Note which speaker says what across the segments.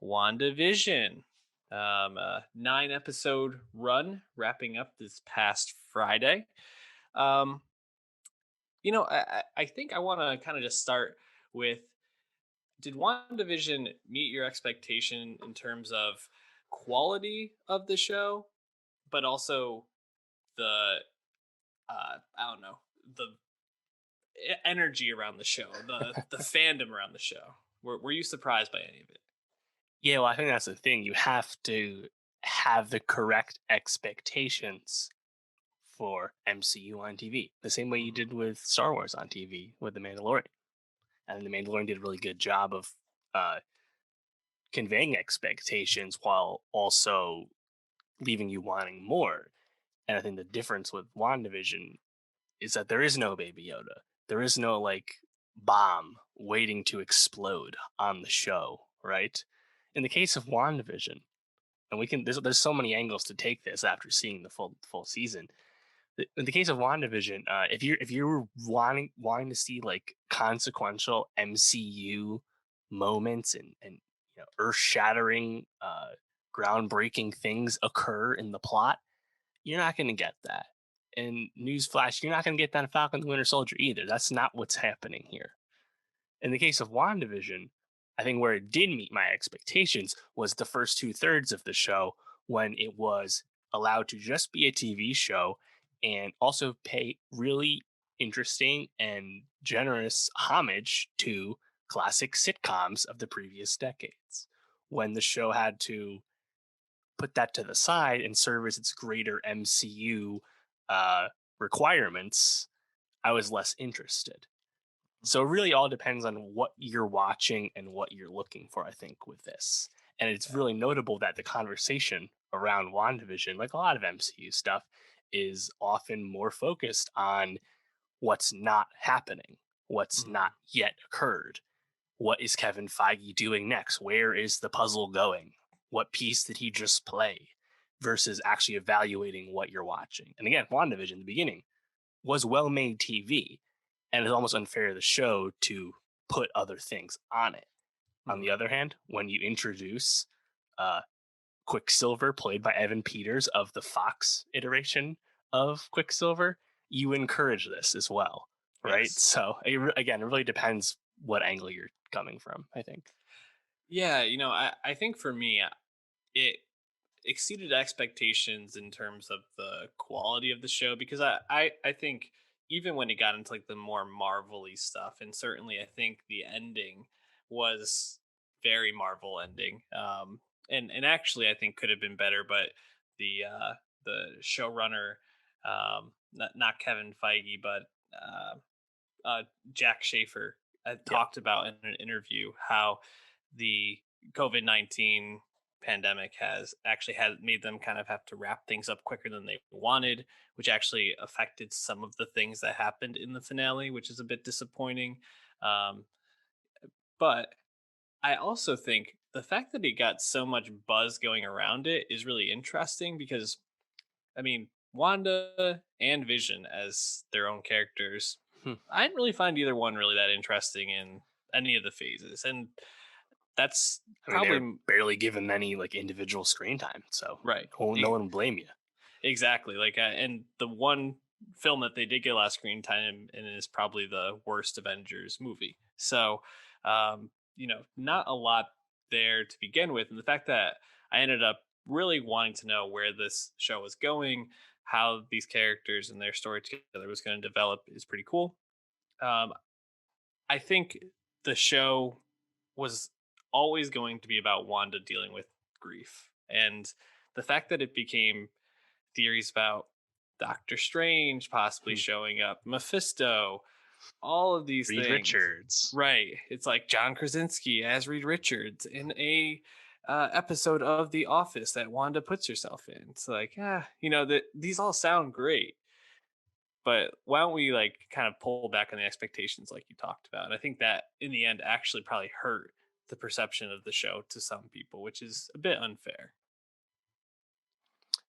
Speaker 1: WandaVision. A 9 episode run wrapping up this past Friday. Um, I think I want to kind of just start with, did WandaVision meet your expectation in terms of quality of the show, but also the, I don't know, the energy around the show, the fandom around the show? Were you surprised by any of it?
Speaker 2: Yeah, well, I think that's the thing. You have to have the correct expectations for MCU on TV, the same way you
Speaker 1: Mhm.
Speaker 2: did with Star Wars on TV with The Mandalorian. And The Mandalorian did a really good job of uh, conveying expectations while also leaving you wanting more. And I think the difference with WandaVision is that there is no Baby Yoda. There is no like bomb waiting to explode on the show, right? In the case of WandaVision, and there's so many angles to take this after seeing the full season. In the case of WandaVision, if you're wanting to see like consequential MCU moments and earth shattering, groundbreaking things occur in the plot, you're not going to get that. And newsflash, you're not going to get that in Falcon and the Winter Soldier either. That's not what's happening here. In the case of WandaVision, I think where it did meet my expectations was the first two-thirds of the show when it was allowed to just be a TV show and also pay really interesting and generous homage to classic sitcoms of the previous decades. When the show had to put that to the side and service its greater MCU uh, requirements, I was less interested. So it really all depends on what you're watching and what you're looking for, I think, with this. And it's
Speaker 1: Yeah.
Speaker 2: really notable that the conversation around WandaVision, like a lot of MCU stuff, is often more focused on what's not happening, what's
Speaker 1: Mhm.
Speaker 2: not yet occurred. What is Kevin Feige doing next? Where is the puzzle going? What piece did he just play? Versus actually evaluating what you're watching. And again, WandaVision in the beginning was well made TV, and it's almost unfair to the show to put other things on it. On the
Speaker 1: Mhm.
Speaker 2: other hand, when you introduce uh, Quicksilver, played by Evan Peters of the Fox iteration of Quicksilver, you encourage this as well, right?
Speaker 1: Yes.
Speaker 2: So again, it really depends what angle you're coming from, I think.
Speaker 1: Yeah, I think for me, it exceeded expectations in terms of the quality of the show because I think even when it got into like the more marvelly stuff, and certainly I think the ending was very Marvel ending. And actually I think could have been better, but the showrunner, not Kevin Feige, but uh, uh, Jack Schaefer
Speaker 2: Yeah.
Speaker 1: talked about in an interview how the COVID-19 pandemic has actually had made them kind of have to wrap things up quicker than they wanted, which actually affected some of the things that happened in the finale, which is a bit disappointing. Um, but I also think the fact that it got so much buzz going around it is really interesting because, I mean, Wanda and Vision as their own characters,
Speaker 2: Hmm.
Speaker 1: I didn't really find either one really that interesting in any of the phases. And that's
Speaker 2: I mean, they're
Speaker 1: probably
Speaker 2: barely given any like individual screen time, so
Speaker 1: right.
Speaker 2: no one will blame you.
Speaker 1: Exactly. Like, and the one film that they did get a lot of screen time and is probably the worst Avengers movie. So, not a lot there to begin with. And the fact that I ended up really wanting to know where this show was going, how these characters and their story together was going to develop is pretty cool. Um, I think the show was always going to be about Wanda dealing with grief. And the fact that it became theories about Doctor Strange possibly
Speaker 2: Hmm.
Speaker 1: showing up, Mephisto, all of these
Speaker 2: Reed
Speaker 1: things.
Speaker 2: Richards.
Speaker 1: Right. It's like John Krasinski as Reed Richards in a episode of The Office that Wanda puts herself in. It's like, that these all sound great, but why don't we like kind of pull back on the expectations like you talked about? And I think that in the end actually probably hurt the perception of the show to some people, which is a bit unfair.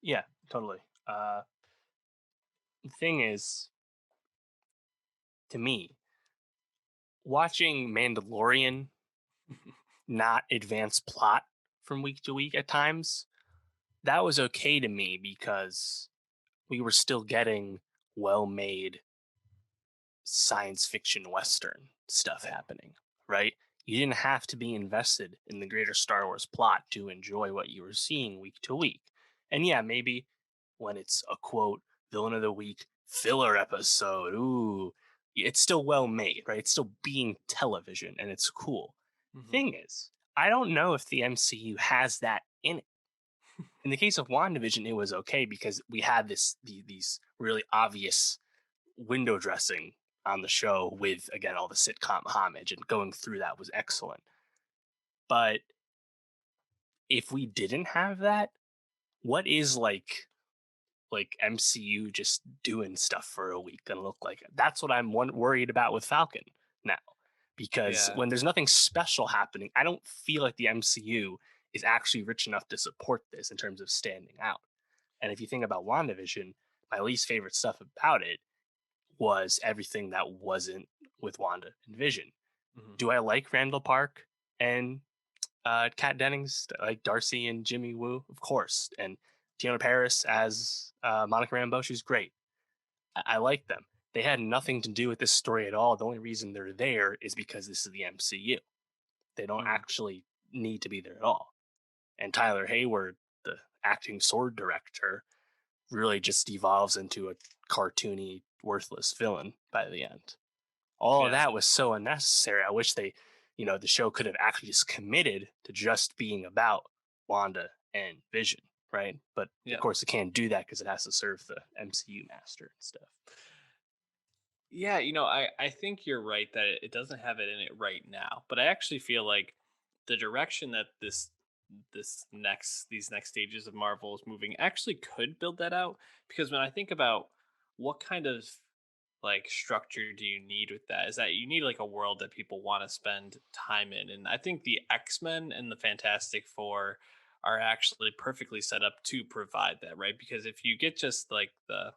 Speaker 2: Yeah, totally. The thing is, to me, watching Mandalorian not advance plot from week to week at times, that was okay to me because we were still getting well made science fiction western stuff
Speaker 1: Right.
Speaker 2: happening, right? You didn't have to be invested in the greater Star Wars plot to enjoy what you were seeing week to week. And yeah, maybe when it's a quote villain of the week filler episode, ooh, it's still well made, right? It's still being television and it's cool.
Speaker 1: Hmm.
Speaker 2: Thing is, I don't know if the MCU has that in it. In the case of WandaVision, it was okay because we had these really obvious window dressing on the show with again all the sitcom homage, and going through that was excellent. But if we didn't have that, what is like MCU just doing stuff for a week gonna look like? That's what I'm worried about with Falcon now, because
Speaker 1: Yeah.
Speaker 2: when there's nothing special happening, I don't feel like the MCU is actually rich enough to support this in terms of standing out. And if you think about WandaVision, my least favorite stuff about it was everything that wasn't with Wanda and Vision.
Speaker 1: Hmm.
Speaker 2: Do I like Randall Park and Kat Dennings, like Darcy and Jimmy Woo? Of course. And Tiana Paris as Monica Rambeau, she's great. I like them. They had nothing to do with this story at all. The only reason they're there is because this is the MCU. They don't
Speaker 1: Mm.
Speaker 2: actually need to be there at all. And Tyler Hayward, the acting sword director, really just devolves into a cartoony, worthless villain by the end. All of
Speaker 1: Yeah.
Speaker 2: that was so unnecessary. I wish the show could have actually just committed to just being about Wanda and Vision, right? But of
Speaker 1: Yeah.
Speaker 2: course, it can't do that because it has to serve the MCU master and stuff.
Speaker 1: Yeah, I think you're right that it doesn't have it in it right now, but I actually feel like the direction that these next stages of Marvel is moving actually could build that out, because when I think about what kind of like structure do you need with that, is that you need like a world that people want to spend time in, and I think the X-Men and the Fantastic Four are actually perfectly set up to provide that, right? Because if you get just like the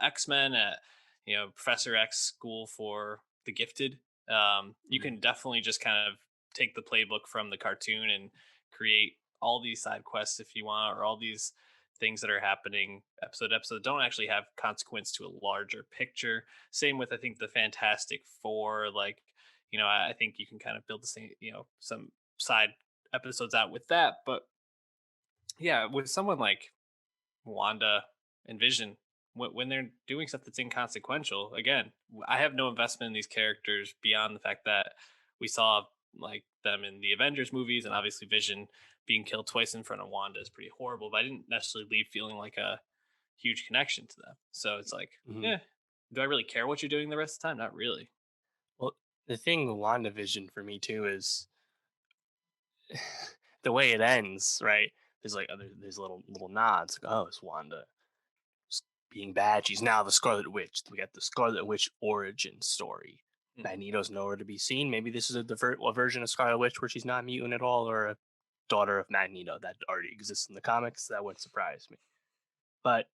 Speaker 1: X-Men at Professor X School for the Gifted, you
Speaker 2: Mhm.
Speaker 1: can definitely just kind of take the playbook from the cartoon and create all these side quests if you want, or all these things that are happening episode to episode don't actually have consequence to a larger picture. Same with, I think, the Fantastic Four. Like, I think you can kind of build the same, some side episodes out with that. But yeah, with someone like Wanda and Vision, when they're doing stuff that's inconsequential, again, I have no investment in these characters beyond the fact that we saw like them in the Avengers movies, and obviously Vision being killed twice in front of Wanda is pretty horrible. But I didn't necessarily leave feeling like a huge connection to them. So it's like,
Speaker 2: Mhm.
Speaker 1: yeah, do I really care what you're doing the rest of the time? Not really.
Speaker 2: Well, the thing with WandaVision for me too is the way it ends, right? There's like there's little nods, like, oh, it's Wanda being bad. She's now the Scarlet Witch. We got the Scarlet Witch origin story.
Speaker 1: Hmm.
Speaker 2: Magneto's nowhere to be seen. Maybe this is a version of Scarlet Witch where she's not a mutant at all, or a daughter of Magneto that already exists in the comics. That wouldn't surprise me. But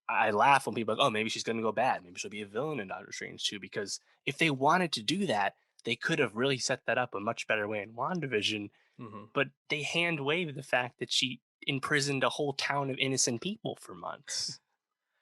Speaker 2: I laugh when people are like, oh, maybe she's going to go bad. Maybe she'll be a villain in Doctor Strange too. Because if they wanted to do that, they could have really set that up a much better way in WandaVision.
Speaker 1: Hmm.
Speaker 2: But they hand wave the fact that she imprisoned a whole town of innocent people for months.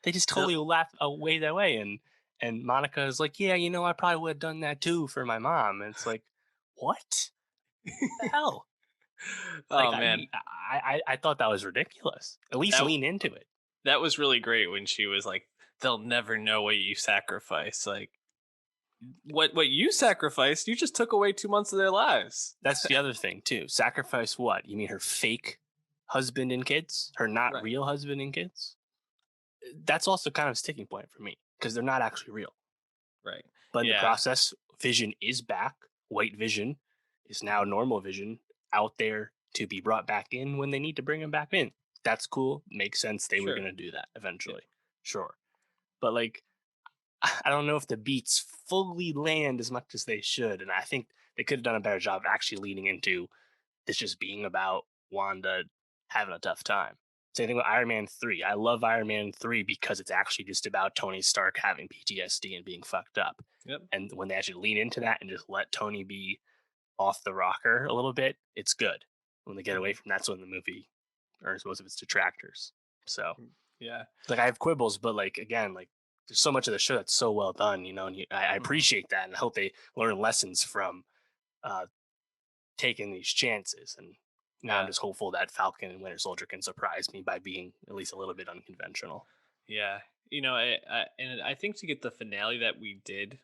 Speaker 2: They just
Speaker 1: The
Speaker 2: totally laugh away that way. And Monica is like, yeah, I probably would have done that too for my mom. And it's like, what the hell? Like
Speaker 1: oh man,
Speaker 2: I thought that was ridiculous. At least
Speaker 1: that
Speaker 2: lean into it.
Speaker 1: that was really great when she was like, "They'll never know what you sacrifice." Like, what you sacrificed, you just took away 2 months of their lives.
Speaker 2: That's the other thing too. Sacrifice what? You mean her fake husband and kids? Her not
Speaker 1: Right.
Speaker 2: real husband and kids? That's also kind of a sticking point for me because they're not actually real.
Speaker 1: Right.
Speaker 2: But in the
Speaker 1: Yeah.
Speaker 2: process, Vision is back. White Vision is now normal Vision out there to be brought back in when they need to bring him back in. That's cool. Makes sense. They were
Speaker 1: Sure.
Speaker 2: going to do that
Speaker 1: Yeah.
Speaker 2: eventually. Sure. But like, I don't know if the beats fully land as much as they should. And I think they could have done a better job actually leaning into this just being about Wanda having a tough time. Same thing with Iron Man 3. I love Iron Man 3 because it's actually just about Tony Stark having PTSD and being fucked up.
Speaker 1: Yep.
Speaker 2: And when they actually lean into that and just let Tony be off the rocker a little bit, it's good. When they get away
Speaker 1: Mhm.
Speaker 2: from that's when the movie earns most of its detractors. So
Speaker 1: Yeah.
Speaker 2: like I have quibbles, but like again, like there's so much of the show that's so well done, and I
Speaker 1: Mhm.
Speaker 2: appreciate that, and I hope they learn lessons from uh, taking these chances. And now I'm
Speaker 1: Yeah.
Speaker 2: just hopeful that Falcon and Winter Soldier can surprise me by being at least a little bit unconventional.
Speaker 1: Yeah. And I think to get the finale that we did,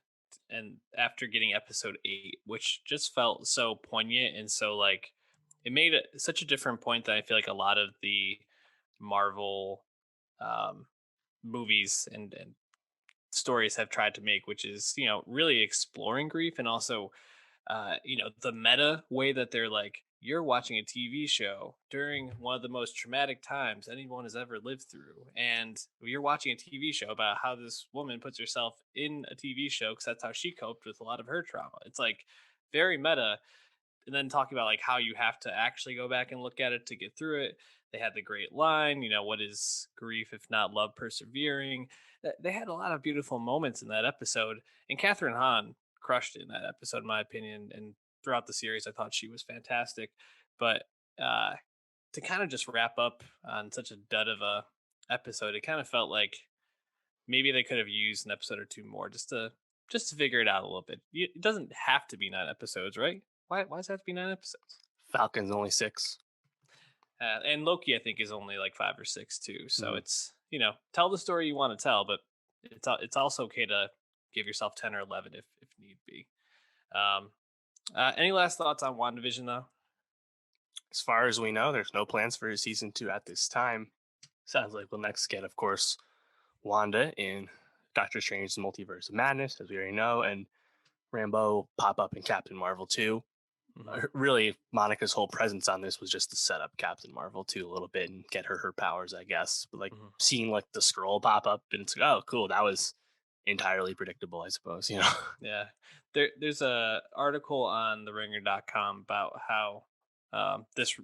Speaker 1: and after getting episode 8, which just felt so poignant and so like it made such a different point that I feel like a lot of the Marvel um, movies and stories have tried to make, which is, really exploring grief and also the meta way that they're like, you're watching a TV show during one of the most traumatic times anyone has ever lived through. And you're watching a TV show about how this woman puts herself in a TV show because that's how she coped with a lot of her trauma. It's like very meta, and then talking about like how you have to actually go back and look at it to get through it. They had the great line, what is grief if not love persevering? They had a lot of beautiful moments in that episode, and Catherine Hahn crushed it in that episode, in my opinion. And throughout the series, I thought she was fantastic. But uh, to kind of just wrap up on such a dud of a episode, it kind of felt like maybe they could have used an episode or two more just to figure it out a little bit. It doesn't have to be 9 episodes, right? Why does it have to be 9 episodes?
Speaker 2: Falcon's only 6.
Speaker 1: And Loki, I think, is only like 5 or 6 too. So
Speaker 2: Mhm.
Speaker 1: it's tell the story you want to tell, but it's also okay to give yourself 10 or 11 if need be. Um, any last thoughts on WandaVision though?
Speaker 2: As far as we know, there's no plans for a season 2 at this time. Sounds like we'll next get, of course, Wanda in Doctor Strange's Multiverse of Madness, as we already know, and Rambeau pop up in Captain Marvel 2.
Speaker 1: Hmm.
Speaker 2: Really, Monica's whole presence on this was just to set up Captain Marvel 2 a little bit and get her powers, I guess. But like
Speaker 1: Hmm.
Speaker 2: seeing like the scroll pop up and it's like, oh, cool, that was entirely predictable, I suppose.
Speaker 1: Yeah, there's a article on theringer.com about how this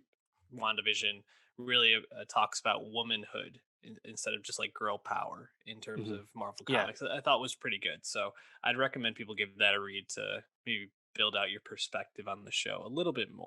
Speaker 1: WandaVision really talks about womanhood instead of just like girl power in terms
Speaker 2: Hmm.
Speaker 1: of Marvel
Speaker 2: Yeah,
Speaker 1: comics. I thought was pretty good. So I'd recommend people give that a read to maybe build out your perspective on the show a little bit more.